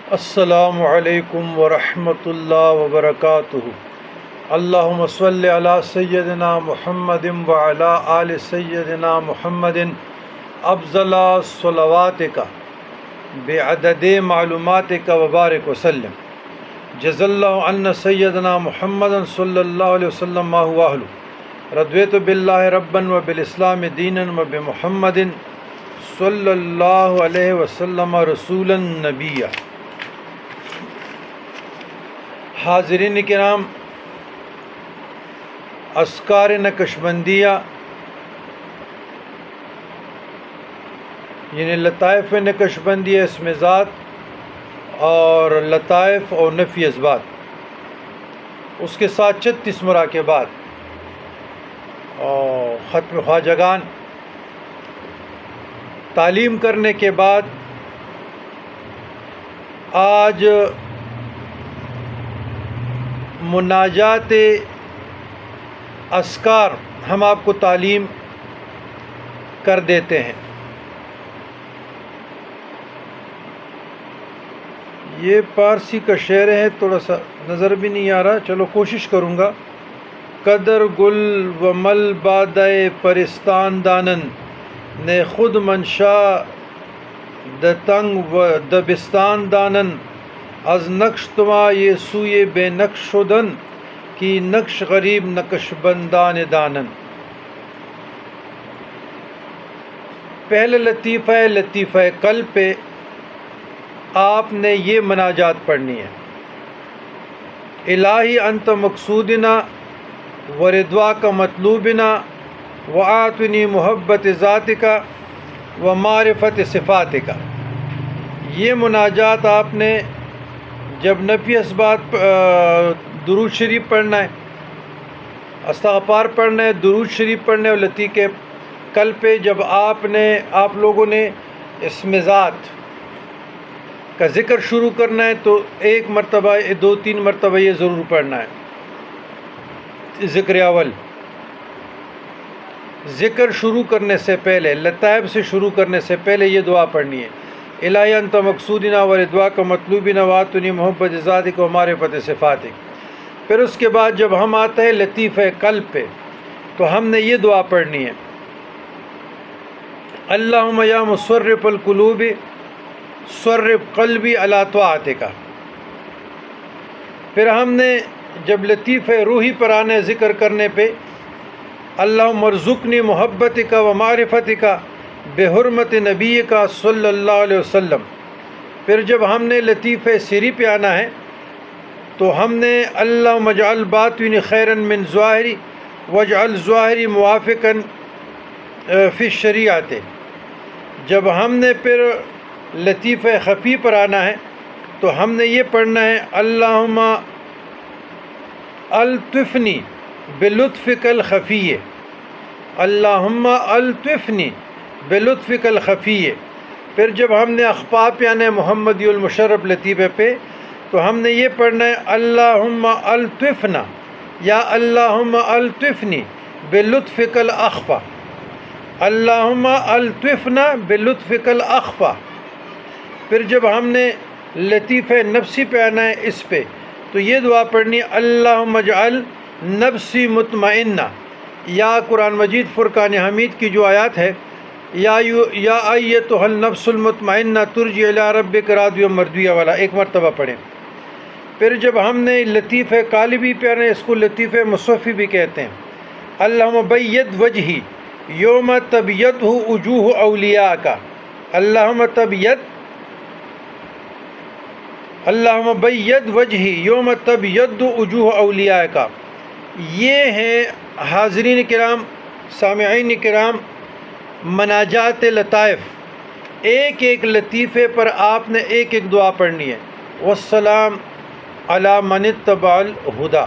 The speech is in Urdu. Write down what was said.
السلام علیکم ورحمۃ اللہ وبرکاتہ۔ اللہم صلی علی سیدنا محمد وعلی آل سیدنا محمد افضل صلواتک بعدد معلوماتک وبارک وسلم۔ جزا اللہ عنا سیدنا محمد صلی اللہ علیہ وسلم ما هو اہلہ۔ رضیت باللہ ربا وبالاسلام دینا وبمحمد صلی اللہ علیہ وسلم رسولا نبیا۔ حاضرین کرام، اذکار نقشبندیہ یعنی لطائف نقشبندیہ اسم ذات اور لطائف اور نفی اثبات، اس کے ساتھ 36 مراقبات اور ختم خواجگان تعلیم کرنے کے بعد آج مناجات اذکار ہم آپ کو تعلیم کر دیتے ہیں۔ یہ پارسی کا شعر ہے، تھوڑا سا نظر بھی نہیں آ رہا، چلو کوشش کروں گا۔ قدر گل و مل بادئے پرستان دانن نے خود منشا دتنگ و دبستان دانن از نقش تما یہ سوئے بے نقش شدن کی نقش غریب نقش بندان دانن۔ پہلے لطیفہ قلب پہ آپ نے یہ مناجات پڑھنی ہے۔ الہی انت مقصودنا و رضوا کا مطلوبنا و آتنی محبت ذاتکا و معرفت صفاتکا۔ یہ مناجات آپ نے جب نفی اثبات درود شریف پڑھنا ہے، استغفار پڑھنا ہے، درود شریف پڑھنا ہے، اور لطیف قلب پہ جب آپ لوگوں نے اسم ذات کا ذکر شروع کرنا ہے تو 1 مرتبہ 2-3 مرتبہ یہ ضرور پڑھنا ہے۔ ذکر اول، ذکر شروع کرنے سے پہلے، لطائف سے شروع کرنے سے پہلے یہ دعا پڑھنی ہے۔ الہی انت مقصودنا و رضوا کا مطلوبنا واتنی محبت ذاتک و معرفت صفاتک۔ پھر اس کے بعد جب ہم آتے ہیں لطیفہ قلب پہ تو ہم نے یہ دعا پڑھنی ہے، اللہم یا مصرف القلوب صرف قلبی علی طاعتک۔ پھر ہم نے جب لطیفہ روحی پر آنے ذکر کرنے پہ اللہم ارزقنی محبتک و معرفتک بحرمت نبی کا صلی اللہ علیہ وسلم۔ پھر جب ہم نے لطیفہ سری پہ آنا ہے تو ہم نے اللہم اجعل باطنی خیرا من ظاہری واجعل ظاہری موافقا فی الشریعت۔ جب ہم نے پھر لطیفہ خفی پر آنا ہے تو ہم نے یہ پڑھنا ہے، اللہم الطفنی بلطفک الخفی، اللہم الطفنی بلطفک الخفی۔ پھر جب ہم نے اخفا پہ آنا ہے محمدی المشرف لطیفہ پہ تو ہم نے یہ پڑھنا ہے، اللہم الطفنا یا اللہم الطفنی بلطفک الاخفا، اللہم الطفنا بلطفک الاخفا۔ پھر جب ہم نے لطیفہ نفسی پہ آنا ہے اس پہ تو یہ دعا پڑھنی ہے، اللہم اجعل نفسی مطمئنہ، یا قرآن مجید فرقان حمید کی جو آیات ہے، یا ایتھا النفس المطمئنہ ترجعی الی ربک راضیہ مرضیہ والا 1 مرتبہ پڑھیں۔ پھر جب ہم نے لطیفہ قالبی پہ آنا ہے، اس کو لطیفہ مصفی بھی کہتے ہیں، اللہم بید وجہی یوم تبیض وجوہ اولیاءک، اللہم بید وجہی یوم تبیض وجوہ اولیاءک۔ یہ ہیں حاضرین کرام، سامعین کرام، مناجات لطائف۔ ایک لطیفے پر آپ نے ایک دعا پڑھنی ہے، والسلام علی من اتبع الہدی۔